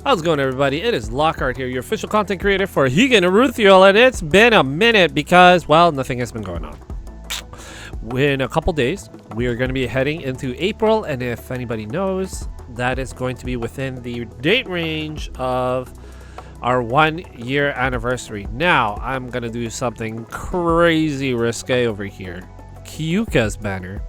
How's it going, everybody? It is Lockhart here, your official content creator for Higan Eruthyll, and it's been a minute because, well, nothing has been going on. In a couple days, we are going to be heading into April, and if anybody knows, that is going to be within the date range of our 1 year anniversary. Now, I'm going to do something crazy risque over here. Kyuka's banner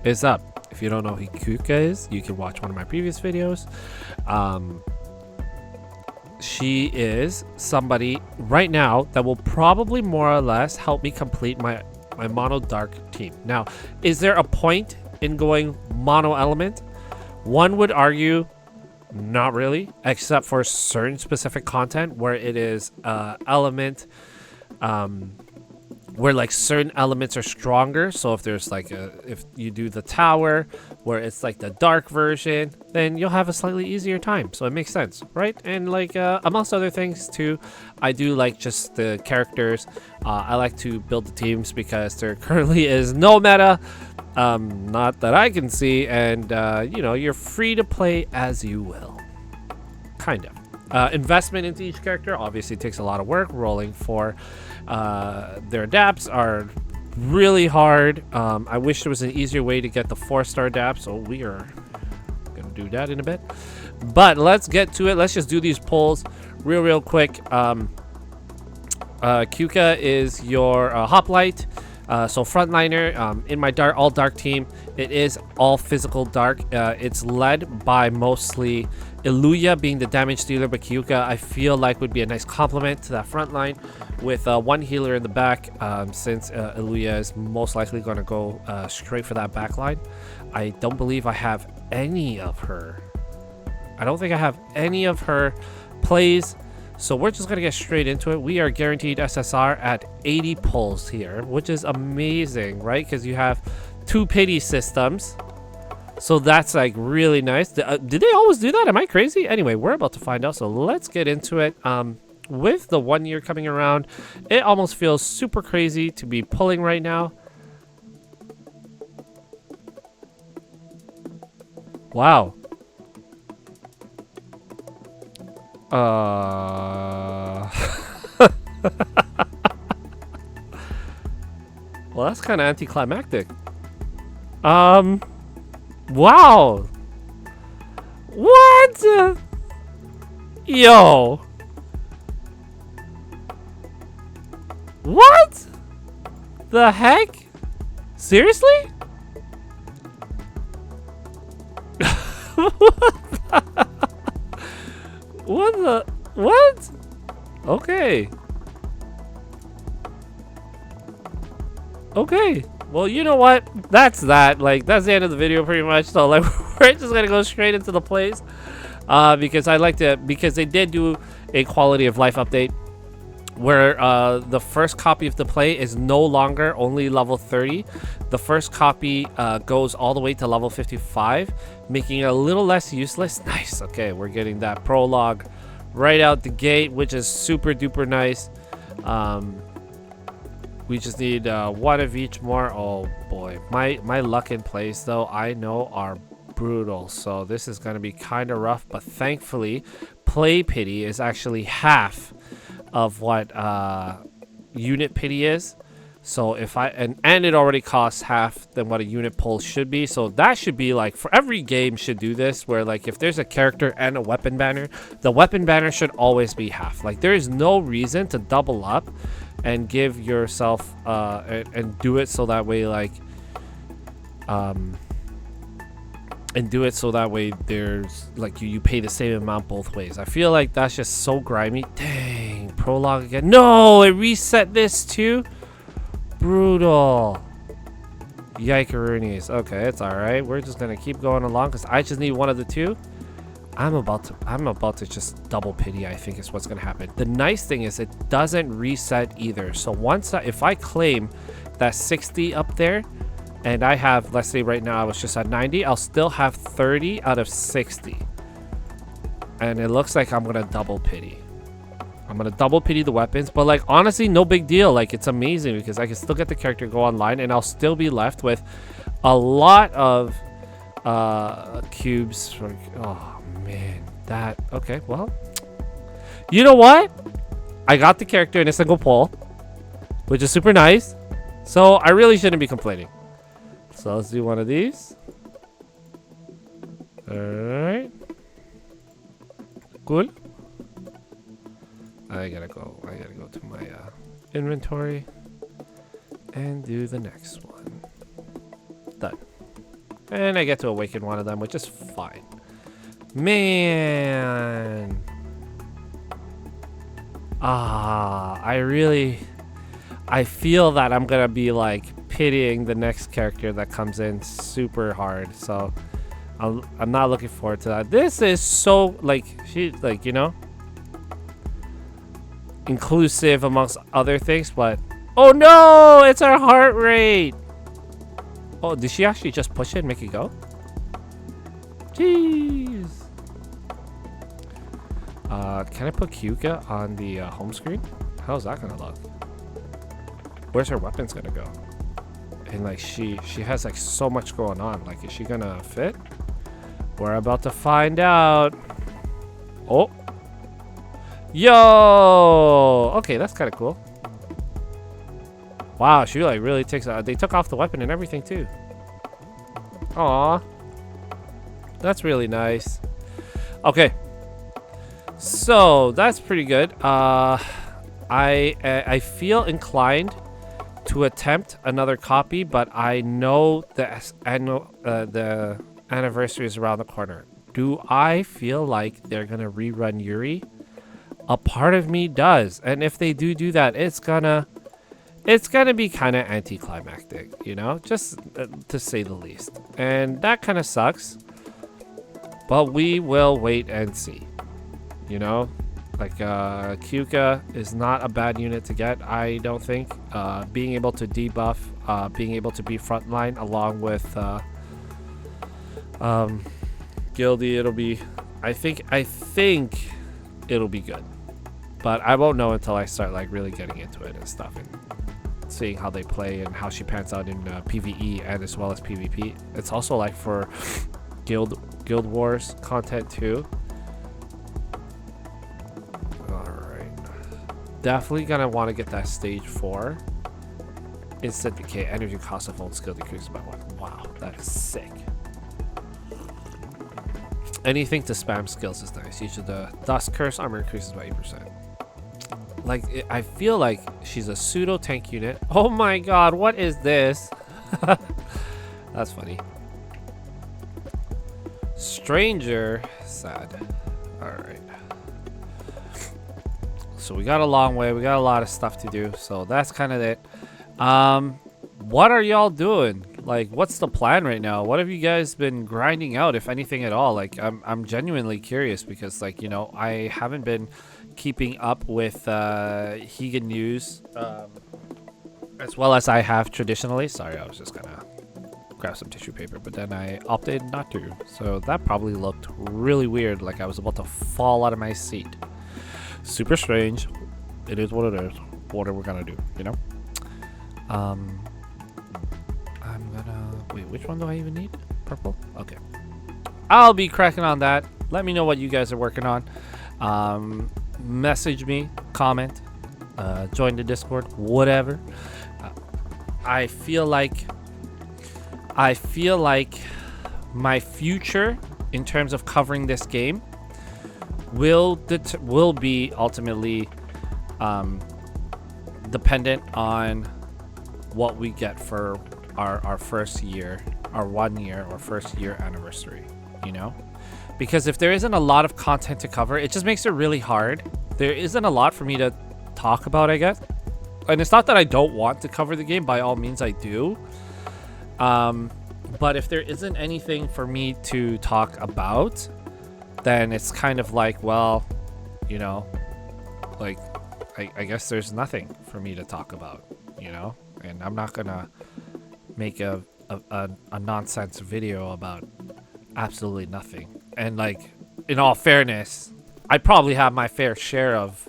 is up. If you don't know who Kuka is, you can watch one of my previous videos. She is somebody right now that will probably more or less help me complete my mono dark team. Now, is there a point in going mono element? One would argue not really, except for certain specific content where it is element where like certain elements are stronger. So if there's like if you do the tower where it's like the dark version, then you'll have a slightly easier time. So it makes sense, right? And like amongst other things too, I do like just the characters. I like to build the teams because there currently is no meta, not that I can see, and you know, you're free to play as you will, kind of. Investment into each character obviously takes a lot of work. Rolling for their adapts are really hard. I wish there was an easier way to get the 4-star adapt, so we are gonna do that in a bit. But let's get to it. Let's just do these polls real quick. Kuka is your hoplite. So frontliner, in my all dark team, it is all physical dark. It's led by mostly Iluya being the damage dealer, but Kyuka I feel like would be a nice complement to that front line with one healer in the back, since Iluya is most likely going to go straight for that back line. I don't believe I have any of her. I don't think I have any of her plays. So we're just going to get straight into it. We are guaranteed SSR at 80 pulls here, which is amazing, right? Because you have 2 pity systems. So that's like really nice. Did they always do that? Am I crazy? Anyway, we're about to find out. So let's get into it. With the 1 year coming around, it almost feels super crazy to be pulling right now. Wow. Well, that's kind of anticlimactic. Wow. What? Yo. What? The heck? Seriously? What the? What? Okay. Okay. Well, you know what? That's that. Like, that's the end of the video pretty much. So, like, we're just gonna go straight into the plays. Because I like to, because they did do a quality of life update where the first copy of the play is no longer only level 30. The first copy goes all the way to level 55, making it a little less useless. Nice. Okay, we're getting that prologue right out the gate, which is super duper nice. We just need one of each more. Oh boy, my luck in plays though, I know, are brutal. So this is going to be kind of rough, but thankfully play pity is actually half of what unit pity is. So if I and it already costs half than what a unit pull should be. So that should be like, for every game should do this, where like if there's a character and a weapon banner, the weapon banner should always be half. Like there is no reason to double up and give yourself and do it so that way, like and do it so that way there's like you pay the same amount both ways. I feel like that's just so grimy. Dang, prologue again. No, it reset this too. Brutal. Yikeroonies. Okay, it's all right. We're just gonna keep going along because I just need one of the two. I'm about to just double pity, I think is what's gonna happen. The nice thing is it doesn't reset either. So once if I claim that 60 up there, and I have, let's say right now I was just at 90, I'll still have 30 out of 60. And it looks like I'm gonna double pity. I'm gonna double pity the weapons, but like honestly, no big deal. Like it's amazing because I can still get the character go online, and I'll still be left with a lot of cubes. Oh man, That, okay, well. You know what? I got the character in a single pull, which is super nice. So I really shouldn't be complaining. So let's do one of these. Alright. Cool. I gotta go to my inventory and do the next one. Done. And I get to awaken one of them, which is fine. Man. I feel that I'm gonna be like pitying the next character that comes in super hard. So I'm not looking forward to that. This is so like you know, inclusive amongst other things, but oh no, it's our heart rate. Oh, did she actually just push it and make it go? Jeez. Can I put Kyuka on the home screen? How's that gonna look? Where's her weapons gonna go? And like she has like so much going on. Like, is she gonna fit? We're about to find out. Oh. Yo. Okay, that's kind of cool. Wow, she like really takes. They took off the weapon and everything too. Aw. That's really nice. Okay. So that's pretty good. I feel inclined to attempt another copy, but I know the anniversary is around the corner. Do I feel like they're gonna rerun Yuri? A part of me does, and if they do that, it's gonna be kind of anticlimactic, you know, just to say the least, and that kind of sucks. But we will wait and see. You know, like Kuka is not a bad unit to get, I don't think. Being able to debuff, being able to be frontline along with Gildy, it'll be, I think it'll be good. But I won't know until I start like really getting into it and stuff and seeing how they play and how she pans out in PvE and as well as PvP. It's also like for Guild Wars content too. Definitely gonna want to get that stage 4. Instant decay, energy cost of old skill decreases by 1. Wow, that is sick. Anything to spam skills is nice. Usually the dust curse armor increases by 8%. Like, I feel like she's a pseudo tank unit. Oh my god, what is this? That's funny. Stranger, sad. All right. So we got a long way. We got a lot of stuff to do. So that's kind of it. What are y'all doing? Like, what's the plan right now? What have you guys been grinding out, if anything at all? Like, I'm genuinely curious because, like, you know, I haven't been keeping up with Higan news as well as I have traditionally. Sorry, I was just gonna grab some tissue paper, but then I opted not to. So that probably looked really weird, like I was about to fall out of my seat. Super strange. It is what it is. What are we gonna do, you know? I'm gonna wait, which one do I even need? Purple? Okay. I'll be cracking on that. Let me know what you guys are working on. Message me, comment, join the Discord, whatever. I feel like my future in terms of covering this game will be ultimately dependent on what we get for our first year, our 1 year or first year anniversary, you know? Because if there isn't a lot of content to cover, it just makes it really hard. There isn't a lot for me to talk about, I guess. And it's not that I don't want to cover the game, by all means I do. But if there isn't anything for me to talk about, then it's kind of like, well, you know, like, I guess there's nothing for me to talk about, you know? And I'm not gonna make a nonsense video about absolutely nothing. And, like, in all fairness, I probably have my fair share of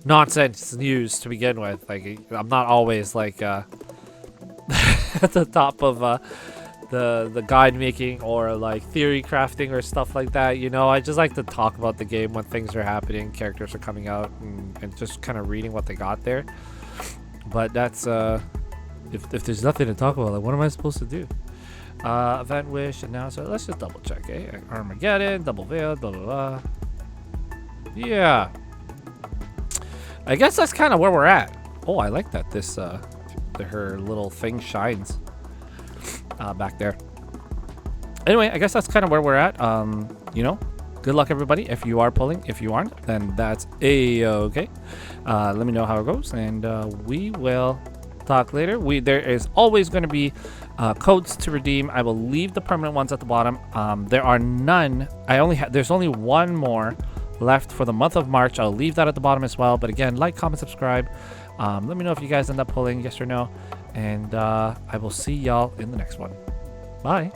nonsense news to begin with. Like, I'm not always, like, at the top of the guide making or like theory crafting or stuff like that. You know, I just like to talk about the game when things are happening, characters are coming out, and just kind of reading what they got there. But that's if there's nothing to talk about, like what am I supposed to do? Event wish announcer. Let's just double check. Eh? Armageddon, double veil, blah blah blah. Yeah. I guess that's kind of where we're at. Oh, I like that. This her little thing shines back there. Anyway, I guess that's kind of where we're at. You know, good luck everybody. If you are pulling, if you aren't, then that's okay. Let me know how it goes, and we will talk later. There is always going to be codes to redeem. I will leave the permanent ones at the bottom. There are none. There's only one more left for the month of March. I'll leave that at the bottom as well. But again, like, comment, subscribe. Let me know if you guys end up pulling, yes or no. And I will see y'all in the next one. Bye.